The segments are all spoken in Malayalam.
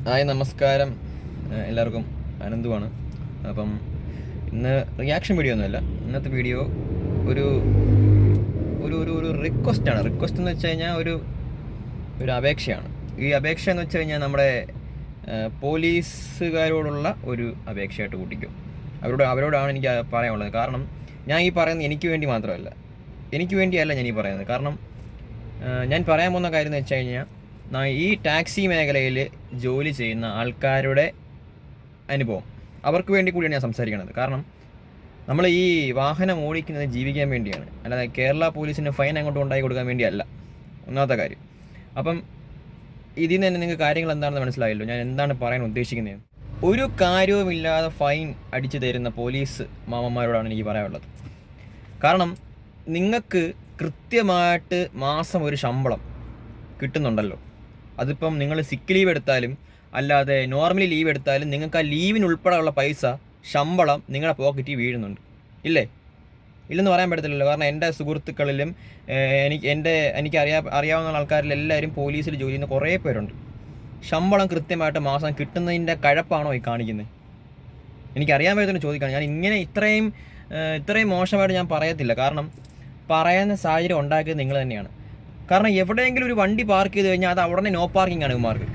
ഹായ് നമസ്കാരം. എല്ലാവർക്കും അനന്തുവാണ്. അപ്പം ഇന്ന് റിയാക്ഷൻ വീഡിയോ ഒന്നുമല്ല. ഇന്നത്തെ വീഡിയോ ഒരു ഒരു ഒരു ഒരു റിക്വസ്റ്റാണ്. റിക്വസ്റ്റ് എന്ന് വെച്ച് കഴിഞ്ഞാൽ ഒരു ഒരു അപേക്ഷയാണ്. ഈ അപേക്ഷ എന്ന് വെച്ച് കഴിഞ്ഞാൽ നമ്മുടെ പോലീസുകാരോടുള്ള ഒരു അപേക്ഷയായിട്ട് കൂട്ടിക്കും. അവരോടാണ് എനിക്ക് പറയാനുള്ളത്. കാരണം ഞാൻ ഈ പറയുന്നത് എനിക്ക് വേണ്ടി മാത്രമല്ല, എനിക്ക് വേണ്ടിയല്ല ഞാൻ ഈ പറയുന്നത്. കാരണം ഞാൻ പറയാൻ പോകുന്ന കാര്യം എന്ന് വെച്ച് കഴിഞ്ഞാൽ ഈ ടാക്സി മേഖലയിൽ ജോലി ചെയ്യുന്ന ആൾക്കാരുടെ അനുഭവം, അവർക്ക് വേണ്ടി കൂടിയാണ് ഞാൻ സംസാരിക്കുന്നത്. കാരണം നമ്മൾ ഈ വാഹനം ഓടിക്കുന്നത് ജീവിക്കാൻ വേണ്ടിയാണ്, അല്ലാതെ കേരള പോലീസിന് ഫൈൻ അങ്ങോട്ട് ഉണ്ടാക്കി കൊടുക്കാൻ വേണ്ടിയല്ല, ഒന്നാമത്തെ കാര്യം. അപ്പം ഇതിൽ നിന്ന് തന്നെ നിങ്ങൾക്ക് കാര്യങ്ങൾ എന്താണെന്ന് മനസ്സിലായല്ലോ ഞാൻ എന്താണ് പറയാൻ ഉദ്ദേശിക്കുന്നത്. ഒരു കാര്യവുമില്ലാതെ ഫൈൻ അടിച്ചു തരുന്ന പോലീസ് മാമന്മാരോടാണ് എനിക്ക് പറയാനുള്ളത്. കാരണം നിങ്ങൾക്ക് കൃത്യമായിട്ട് മാസം ഒരു ശമ്പളം കിട്ടുന്നുണ്ടല്ലോ. അതിപ്പം നിങ്ങൾ സിക്ക് ലീവ് എടുത്താലും അല്ലാതെ നോർമലി ലീവ് എടുത്താലും നിങ്ങൾക്ക് ആ ലീവിനുൾപ്പെടെയുള്ള പൈസ ശമ്പളം നിങ്ങളുടെ പോക്കറ്റിൽ വീഴുന്നുണ്ട്, ഇല്ലേ? ഇല്ലെന്ന് പറയാൻ പറ്റത്തില്ലല്ലോ. കാരണം എൻ്റെ സുഹൃത്തുക്കളിലും എനിക്ക് അറിയാവുന്ന ആൾക്കാരിലെല്ലാവരും പോലീസിൽ ജോലി ചെയ്യുന്ന കുറേ പേരുണ്ട്. ശമ്പളം കൃത്യമായിട്ട് മാസം കിട്ടുന്നതിൻ്റെ കഴപ്പാണോ ഈ കാണിക്കുന്നത്? എനിക്കറിയാൻ പറ്റുന്ന ചോദിക്കണം. ഞാൻ ഇങ്ങനെ ഇത്രയും മോശമായിട്ട് ഞാൻ പറയത്തില്ല. കാരണം പറയുന്ന സാഹചര്യം ഉണ്ടാക്കിയത് നിങ്ങൾ തന്നെയാണ്. കാരണം എവിടെയെങ്കിലും ഒരു വണ്ടി പാർക്ക് ചെയ്ത് കഴിഞ്ഞാൽ അത് ഉടനെ നോ പാർക്കിംഗ് ആണ് ഇവന്മാർക്ക്.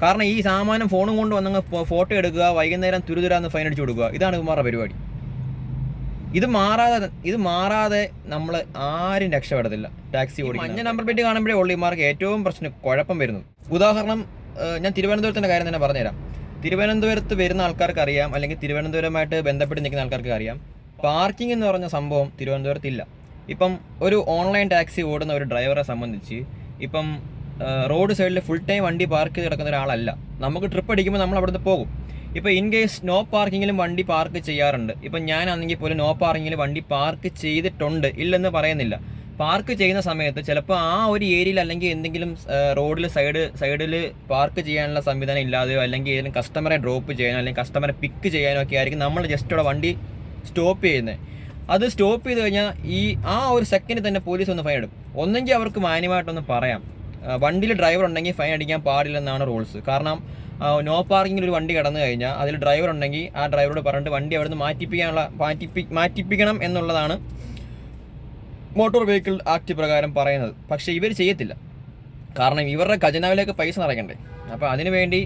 കാരണം ഈ സാമാനം ഫോണും കൊണ്ട് വന്നങ്ങ് ഫോട്ടോ എടുക്കുക, വൈകുന്നേരം തുരുതുരാന്ന് ഫൈൻ അടിച്ചു കൊടുക്കുക, ഇതാണ് ഇവന്മാരുടെ പരിപാടി. ഇത് മാറാതെ നമ്മൾ ആരും രക്ഷപ്പെടത്തില്ല. ടാക്സി ഓടിക്കും മഞ്ഞ നമ്പർ പ്ലേറ്റ് കാണുമ്പോഴേ ഉള്ളൂ ഇവന്മാർക്ക് ഏറ്റവും കുഴപ്പം വരുന്നത്. ഉദാഹരണം ഞാൻ തിരുവനന്തപുരത്തിൻ്റെ കാര്യം തന്നെ പറഞ്ഞുതരാം. തിരുവനന്തപുരത്ത് വരുന്ന ആൾക്കാർക്ക് അറിയാം, അല്ലെങ്കിൽ തിരുവനന്തപുരമായിട്ട് ബന്ധപ്പെട്ട് നിൽക്കുന്ന ആൾക്കാർക്ക് അറിയാം, പാർക്കിംഗ് എന്ന് പറഞ്ഞ സംഭവം തിരുവനന്തപുരത്തില്ല. ഇപ്പം ഒരു ഓൺലൈൻ ടാക്സി ഓടുന്ന ഒരു ഡ്രൈവറെ സംബന്ധിച്ച് ഇപ്പം റോഡ് സൈഡിൽ ഫുൾ ടൈം വണ്ടി പാർക്ക് ചെയ്ത് കിടക്കുന്ന ഒരാളല്ല. നമുക്ക് ട്രിപ്പ് അടിക്കുമ്പോൾ നമ്മൾ അവിടുന്ന് പോകും. ഇപ്പോൾ ഇൻ കേസ് നോ പാർക്കിങ്ങിലും വണ്ടി പാർക്ക് ചെയ്യാറുണ്ട്. ഇപ്പം ഞാനാണെങ്കിൽ പോലും നോ പാർക്കിങ്ങിൽ വണ്ടി പാർക്ക് ചെയ്തിട്ടുണ്ട്, ഇല്ലെന്ന് പറയുന്നില്ല. പാർക്ക് ചെയ്യുന്ന സമയത്ത് ചിലപ്പോൾ ആ ഒരു ഏരിയയിൽ അല്ലെങ്കിൽ എന്തെങ്കിലും റോഡിൽ സൈഡിൽ പാർക്ക് ചെയ്യാനുള്ള സംവിധാനം ഇല്ലാതെയോ, അല്ലെങ്കിൽ ഏതെങ്കിലും കസ്റ്റമറെ ഡ്രോപ്പ് ചെയ്യാനോ അല്ലെങ്കിൽ കസ്റ്റമറെ പിക്ക് ചെയ്യാനോ ഒക്കെ ആയിരിക്കും നമ്മൾ ജസ്റ്റ് അവിടെ വണ്ടി സ്റ്റോപ്പ് ചെയ്യുന്നത്. അത് സ്റ്റോപ്പ് ചെയ്ത് കഴിഞ്ഞാൽ ആ ഒരു സെക്കൻഡിൽ തന്നെ പോലീസ് ഒന്ന് ഫൈൻ ഇടും. ഒന്നെങ്കിൽ അവർക്ക് മാന്യമായിട്ടൊന്ന് പറയാം, വണ്ടിയിൽ ഡ്രൈവർ ഉണ്ടെങ്കിൽ ഫൈൻ അടിക്കാൻ പാടില്ലെന്നാണ് റൂൾസ്. കാരണം നോ പാർക്കിങ്ങിൽ ഒരു വണ്ടി കടന്നു കഴിഞ്ഞാൽ അതിൽ ഡ്രൈവർ ഉണ്ടെങ്കിൽ ആ ഡ്രൈവറോട് പറഞ്ഞിട്ട് വണ്ടി അവിടെ നിന്ന് മാറ്റിപ്പിക്കണം എന്നുള്ളതാണ് മോട്ടോർ വെഹിക്കിൾ ആക്ട് പ്രകാരം പറയുന്നത്. പക്ഷേ ഇവർ ചെയ്യത്തില്ല. കാരണം ഇവരുടെ ഖജനാവിലേക്ക് പൈസ നിറയ്ക്കണ്ടേ. അപ്പോൾ അതിനുവേണ്ടി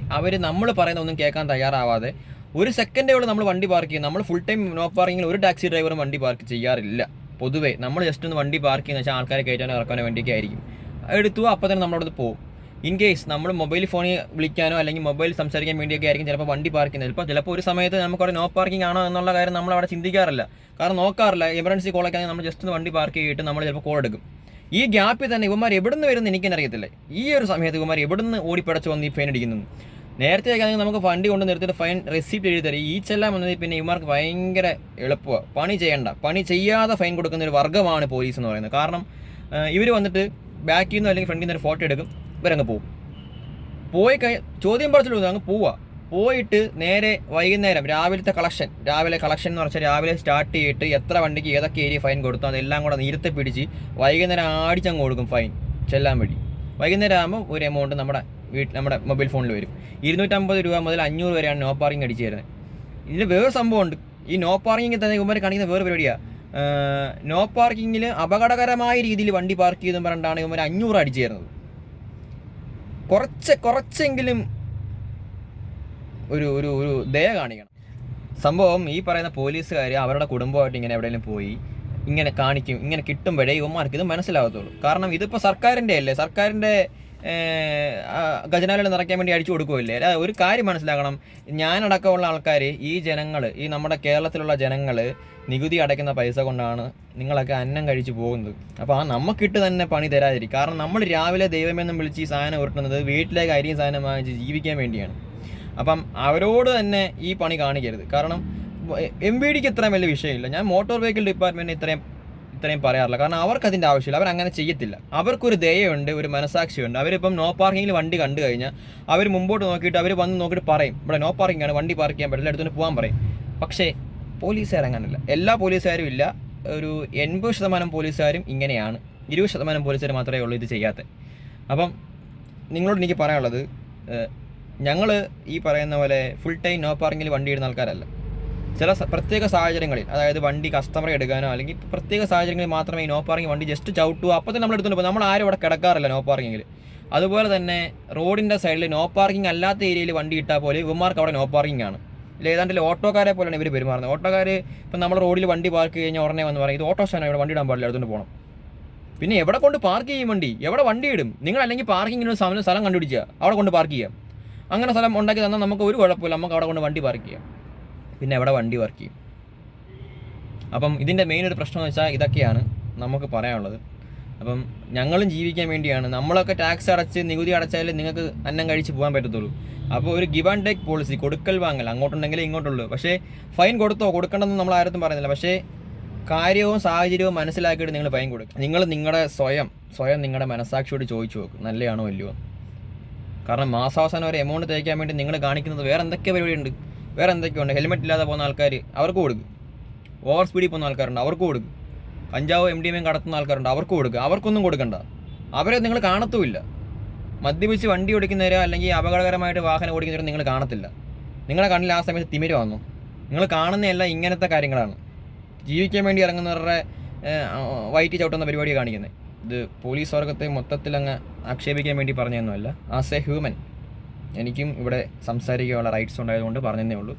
നമ്മൾ പറയുന്ന ഒന്നും കേൾക്കാൻ തയ്യാറാവാതെ ഒരു സെക്കൻഡേ ഉള്ളൂ നമ്മൾ വണ്ടി പാർക്ക് ചെയ്യും. നമ്മൾ ഫുൾ ടൈം നോ പാർക്കിങ്ങിൽ ഒരു ടാക്സി ഡ്രൈവറും വണ്ടി പാർക്ക് ചെയ്യാറില്ല പൊതുവേ. നമ്മൾ ജസ്റ്റ് ഒന്ന് വണ്ടി പാർക്ക് ചെയ്യുന്ന വെച്ചാൽ ആൾക്കാരെ കയറ്റാനോ ഇറക്കാനോ വേണ്ടിയൊക്കെ ആയിരിക്കും. എടുത്തു അപ്പോൾ തന്നെ നമ്മളവിടെ പോകും. ഇൻ കേസ് നമ്മൾ മൊബൈൽ ഫോണിൽ വിളിക്കാനോ അല്ലെങ്കിൽ മൊബൈൽ സംസാരിക്കാൻ വേണ്ടിയൊക്കെ ആയിരിക്കും ചിലപ്പോൾ വണ്ടി പാർക്ക് ചെയ്യുന്നത്. ചിലപ്പോൾ ഒരു സമയത്ത് നമുക്കവിടെ നോ പാർക്കിംഗ് ആണോ എന്നുള്ള കാര്യം നമ്മൾ അവിടെ ചിന്തിക്കാറില്ല. കാരണം നോക്കാറില്ല. എമർജൻസി കോളൊക്കെ ആണെങ്കിൽ നമ്മൾ ജസ്റ്റ് ഒന്ന് വണ്ടി പാർക്ക് ചെയ്തിട്ട് നമ്മൾ ചിലപ്പോൾ കോൾ എടുക്കും. ഈ ഗ്യാപ്പിൽ തന്നെ ഇവന്മാർ എവിടുന്ന് വരുമെന്ന് എനിക്കെന്നറിയത്തില്ല. ഈ ഒരു സമയത്ത് ഇവന്മാർ എവിടുന്ന് ഓടിപ്പടച്ച് വന്ന് ഈ ഫൈൻ അടിക്കുന്നത്. നേരത്തെ ആണെങ്കിൽ നമുക്ക് വണ്ടി കൊണ്ട് നിർത്തിയിട്ട് ഫൈൻ റെസിപ്റ്റ് എഴുതി തരും. ഈ ചെല്ലാൻ വന്നത് പിന്നെ ഇവർക്ക് ഭയങ്കര എളുപ്പമാണ്. പണി ചെയ്യാതെ ഫൈൻ കൊടുക്കുന്ന ഒരു വർഗ്ഗമാണ് പോലീസ് എന്ന് പറയുന്നത്. കാരണം ഇവർ വന്നിട്ട് ബാക്കിൽ നിന്നോ അല്ലെങ്കിൽ ഫ്രണ്ടിൽ നിന്ന് ഒരു ഫോട്ടോ എടുക്കും, ഇവരങ്ങ് പോകും. ചോദ്യം പറച്ചിൽ അങ്ങ് പോയിട്ട് നേരെ വൈകുന്നേരം രാവിലെ കളക്ഷൻ എന്ന് പറഞ്ഞാൽ രാവിലെ സ്റ്റാർട്ട് ചെയ്തിട്ട് എത്ര വണ്ടിക്ക് ഏതൊക്കെ ഏരിയ ഫൈൻ കൊടുത്തു അതെല്ലാം കൂടെ നീരത്തെ പിടിച്ച് വൈകുന്നേരം ആടിച്ചങ്ങ് കൊടുക്കും ഫൈൻ ചെല്ലാൻ വേണ്ടി. വൈകുന്നേരം ആകുമ്പോൾ ഒരു എമൗണ്ട് നമ്മുടെ മൊബൈൽ ഫോണിൽ വരും. 250 രൂപ മുതൽ 500 വരെയാണ് നോ പാർക്കിംഗ് അടിച്ചു തരുന്നത്. ഇതിൽ വേറെ സംഭവമുണ്ട്. ഈ നോ പാർക്കിങ്ങിൽ തന്നെ ഇവന്മാർ കാണിക്കുന്ന വേറെ പരിപാടിയാണ്. നോ പാർക്കിങ്ങിൽ അപകടകരമായ രീതിയിൽ വണ്ടി പാർക്ക് ചെയ്തെന്ന് പറഞ്ഞിട്ടാണ് ഇവന്മാർ 500 അടിച്ചു തരുന്നത്. കുറച്ചെങ്കിലും ഒരു ഒരു ഒരു ദയ കാണിക്കണം. സംഭവം ഈ പറയുന്ന പോലീസുകാർ അവരുടെ കുടുംബമായിട്ട് ഇങ്ങനെ എവിടെയെങ്കിലും പോയി ഇങ്ങനെ കാണിക്കും. ഇങ്ങനെ കിട്ടുമ്പോഴേ ഇവന്മാർക്ക് ഇത് മനസ്സിലാകത്തുള്ളൂ. കാരണം ഇതിപ്പോൾ സർക്കാരിൻ്റെ അല്ലേ, സർക്കാരിൻ്റെ ഖജനാവിൽ നിറയ്ക്കാൻ വേണ്ടി അടിച്ചു കൊടുക്കുകയല്ലേ. ഒരു കാര്യം മനസ്സിലാക്കണം, ഞാനടക്കമുള്ള ആൾക്കാർ, ഈ നമ്മുടെ കേരളത്തിലുള്ള ജനങ്ങൾ നികുതി അടയ്ക്കുന്ന പൈസ കൊണ്ടാണ് നിങ്ങളൊക്കെ അന്നം കഴിച്ചു പോകുന്നത്. അപ്പോൾ നമുക്കിട്ട് തന്നെ പണി തരാതിരിക്കും. കാരണം നമ്മൾ രാവിലെ ദൈവമെന്നും വിളിച്ച് ഈ സാധനം ഉരുട്ടുന്നത് വീട്ടിലേക്ക് അരിയും സാധനം വാങ്ങിച്ച് ജീവിക്കാൻ വേണ്ടിയാണ്. അപ്പം അവരോട് തന്നെ ഈ പണി കാണിക്കരുത്. കാരണം MVDക്ക് ഇത്രയും വലിയ വിഷയമില്ല. ഞാൻ മോട്ടോർ വെഹിക്കിൾ ഡിപ്പാർട്ട്മെൻറ്റിന് ഇത്രയും പറയാറില്ല. കാരണം അവർക്ക് അതിൻ്റെ ആവശ്യമില്ല. അവരങ്ങനെ ചെയ്യത്തില്ല. അവർക്കൊരു ദയയുണ്ട്, ഒരു മനസാക്ഷിയുണ്ട്. അവരിപ്പം നോ പാർക്കിങ്ങിൽ വണ്ടി കണ്ടു കഴിഞ്ഞാൽ അവർ മുമ്പോട്ട് നോക്കിയിട്ട് അവർ വന്ന് നോക്കിയിട്ട് പറയും ഇവിടെ നോ പാർക്കിംഗ് ആണ്, വണ്ടി പാർക്ക് ചെയ്യാൻ പറ്റില്ല, എടുത്തുകൊണ്ട് പോകാൻ പറയും. പക്ഷേ പോലീസുകാർ അങ്ങനല്ല. എല്ലാ പോലീസുകാരും ഇല്ല. ഒരു 80% പോലീസുകാരും ഇങ്ങനെയാണ്. 20% പോലീസുകാർ മാത്രമേ ഉള്ളൂ ഇത് ചെയ്യാത്തത്. അപ്പം നിങ്ങളോട് എനിക്ക് പറയാനുള്ളത്, ഞങ്ങൾ ഈ പറയുന്ന പോലെ ഫുൾ ടൈം നോ പാർക്കിങ്ങിൽ വണ്ടി ഇടുന്ന ആൾക്കാരല്ല. ചില പ്രത്യേക സാഹചര്യങ്ങളിൽ, അതായത് വണ്ടി കസ്റ്റമറെ എടുക്കാനോ അല്ലെങ്കിൽ പ്രത്യേക സാഹചര്യങ്ങളിൽ മാത്രമേ ഈ നോ പാർക്കിംഗ് വണ്ടി ജസ്റ്റ് ചവിട്ടുക, അപ്പോൾ തന്നെ നമ്മൾ എടുത്തുകൊണ്ട് പോകും. നമ്മൾ ആരും ഇവിടെ കിടക്കാറില്ല നോ പാർക്കിങ്ങിൽ. അതുപോലെ തന്നെ റോഡിൻ്റെ സൈഡിൽ നോ പാർക്കിംഗ് അല്ലാത്ത ഏരിയയിൽ വണ്ടി ഇട്ടാൽ പോലെ ഇവന്മാർക്ക് അവിടെ നോ പാർക്കിംഗ് ആണ്. ഏതാണ്ട് ഓട്ടോക്കാരെ പോലെയാണ് ഇവർ പെരുമാറുന്നത്. ഓട്ടോക്കാർ ഇപ്പം നമ്മൾ റോഡിൽ വണ്ടി പാർക്ക് കഴിഞ്ഞാൽ ഉടനെ വന്ന് പറയും ഇത് ഓട്ടോ സ്റ്റാൻഡ്, ഇവിടെ വണ്ടി ഇടാൻ പാടില്ല, എടുത്തുകൊണ്ട് പോകണം. പിന്നെ എവിടെ കൊണ്ട് പാർക്ക് ചെയ്യും വണ്ടി? എവിടെ വണ്ടി ഇടും? നിങ്ങൾ അല്ലെങ്കിൽ പാർക്കിങ്ങിന് സ്ഥലം കണ്ടുപിടിക്കുക, അവിടെ കൊണ്ട് പാർക്ക് ചെയ്യാം. അങ്ങനെ സ്ഥലം ഉണ്ടാക്കി തന്നാൽ നമുക്ക് ഒരു കുഴപ്പമില്ല, നമുക്ക് അവിടെ കൊണ്ട് വണ്ടി പാർക്ക് ചെയ്യാം. പിന്നെ എവിടെ വണ്ടി പാർക്ക് ചെയ്യും? അപ്പം ഇതിൻ്റെ മെയിൻ ഒരു പ്രശ്നം എന്ന് വെച്ചാൽ ഇതൊക്കെയാണ് നമുക്ക് പറയാനുള്ളത്. അപ്പം ഞങ്ങളും ജീവിക്കാൻ വേണ്ടിയാണ്. നമ്മളൊക്കെ ടാക്സ് അടച്ച് നികുതി അടച്ചാലേ നിങ്ങൾക്ക് അന്നം കഴിച്ച് പോകാൻ പറ്റത്തുള്ളൂ. അപ്പോൾ ഒരു ഗിവ് ആൻഡ് ടേക്ക് പോളിസി, കൊടുക്കൽ വാങ്ങൽ, അങ്ങോട്ടുണ്ടെങ്കിലേ ഇങ്ങോട്ടുള്ളൂ. പക്ഷേ ഫൈൻ കൊടുത്തോ കൊടുക്കണമെന്ന് നമ്മൾ ആരും പറയുന്നില്ല. പക്ഷേ കാര്യവും സാഹചര്യവും മനസ്സിലാക്കിയിട്ട് നിങ്ങൾ ഫൈൻ കൊടുക്കുക. നിങ്ങൾ നിങ്ങളുടെ സ്വയം നിങ്ങളുടെ മനസ്സാക്ഷിയോട് ചോദിച്ചു നോക്കും, നല്ലതാണോ അല്ലയോ. കാരണം മാസാവസാനം ഒരു എമൗണ്ട് തയ്ക്കാൻ വേണ്ടി നിങ്ങൾ കാണിക്കുന്നത് വേറെ എന്തൊക്കെ പരിപാടിയുണ്ട്, വേറെ എന്തൊക്കെയുണ്ട്. ഹെൽമെറ്റ് ഇല്ലാതെ പോകുന്ന ആൾക്കാർ അവർക്ക് കൊടുക്കും, ഓവർ സ്പീഡിൽ പോകുന്ന ആൾക്കാരുണ്ട് അവർക്ക് കൊടുക്കും, കഞ്ചാവ് MDMA കടത്തുന്ന ആൾക്കാരുണ്ട് അവർക്ക് കൊടുക്കുക. അവർക്കൊന്നും കൊടുക്കണ്ട, അവരെ നിങ്ങൾ കാണത്തുമില്ല. മദ്യപിച്ച് വണ്ടി ഓടിക്കുന്നവരോ അല്ലെങ്കിൽ അപകടകരമായിട്ട് വാഹനം ഓടിക്കുന്നവരോ നിങ്ങൾ കാണത്തില്ല. നിങ്ങളുടെ കണ്ണിൽ ആ സമയത്ത് തിമിരം വന്നു. നിങ്ങൾ കാണുന്നതല്ല ഇങ്ങനത്തെ കാര്യങ്ങളാണ്. ജീവിക്കാൻ വേണ്ടി ഇറങ്ങുന്നവരുടെ വയറ്റി ചവിട്ടുന്ന പരിപാടി കാണിക്കുന്നത്. ഇത് പോലീസ് വർഗത്തെ മൊത്തത്തിൽ അങ്ങ് ആക്ഷേപിക്കാൻ വേണ്ടി പറഞ്ഞതൊന്നുമല്ല. ആസ് എ ഹ്യൂമൻ എനിക്കും ഇവിടെ സംസാരിക്കാനുള്ള റൈറ്റ്സ് ഉണ്ടായതുകൊണ്ട് പറഞ്ഞതേ ഉള്ളൂ.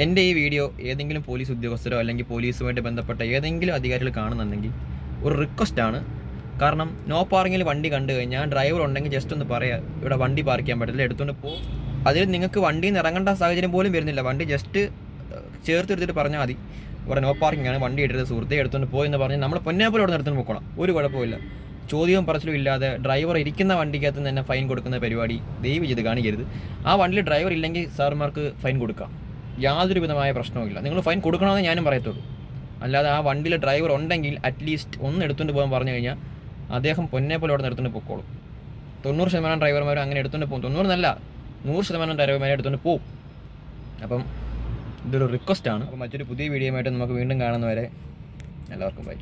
എൻ്റെ ഈ വീഡിയോ ഏതെങ്കിലും പോലീസ് ഉദ്യോഗസ്ഥരോ അല്ലെങ്കിൽ പോലീസുമായിട്ട് ബന്ധപ്പെട്ട ഏതെങ്കിലും അധികാരികൾ കാണുന്നുണ്ടെങ്കിൽ ഒരു റിക്വസ്റ്റാണ്. കാരണം നോ പാർക്കിങ്ങിൽ വണ്ടി കണ്ടു കഴിഞ്ഞാൽ ഡ്രൈവർ ഉണ്ടെങ്കിൽ ജസ്റ്റ് ഒന്ന് പറയുക ഇവിടെ വണ്ടി പാർക്ക് ചെയ്യാൻ പറ്റില്ല, എടുത്തുകൊണ്ട് പോകും. അതിൽ നിങ്ങൾക്ക് വണ്ടിയിൽ നിന്ന് ഇറങ്ങേണ്ട സാഹചര്യം പോലും വരുന്നില്ല. വണ്ടി ജസ്റ്റ് ചേർത്തെടുത്തിട്ട് പറഞ്ഞാൽ മതി ഇവിടെ നോ പാർക്കിംഗ് ആണ്, വണ്ടി എടുത്തത് സുഹൃത്തെ എടുത്തുകൊണ്ട് പോയി എന്ന് പറഞ്ഞാൽ നമ്മൾ പൊന്നെ പോലെ ഇവിടെ നിർത്തുകൊണ്ട് പോകണം. ഒരു കുഴപ്പമില്ല. ചോദ്യവും പറച്ചിലും ഇല്ലാതെ ഡ്രൈവർ ഇരിക്കുന്ന വണ്ടിക്കകത്ത് തന്നെ ഫൈൻ കൊടുക്കുന്ന പരിപാടി ദയവ് ചെയ്ത് കാണിക്കരുത്. ആ വണ്ടിയിൽ ഡ്രൈവർ ഇല്ലെങ്കിൽ സാറുമാർക്ക് ഫൈൻ കൊടുക്കാം, യാതൊരു വിധമായ പ്രശ്നവുമില്ല. നിങ്ങൾ ഫൈൻ കൊടുക്കണമെന്ന് ഞാനും പറയത്തുള്ളൂ. അല്ലാതെ ആ വണ്ടിയിൽ ഡ്രൈവർ ഉണ്ടെങ്കിൽ അറ്റ്ലീസ്റ്റ് ഒന്ന് എടുത്തുകൊണ്ട് പോകാൻ പറഞ്ഞു കഴിഞ്ഞാൽ അദ്ദേഹം പൊന്നെ പോലെ അവിടെ നിർത്തുകൊണ്ട് പൊക്കോളും. 90% ഡ്രൈവർമാരും അങ്ങനെ എടുത്തുകൊണ്ട് പോകും. 90 എന്നല്ല, 100% ഡ്രൈവർമാരെ എടുത്തുകൊണ്ട് പോകും. അപ്പം ഇതൊരു റിക്വസ്റ്റാണ്. അപ്പോൾ മറ്റൊരു പുതിയ വീഡിയോയുമായിട്ട് നമുക്ക് വീണ്ടും കാണുന്നവരെ എല്ലാവർക്കും ബൈ.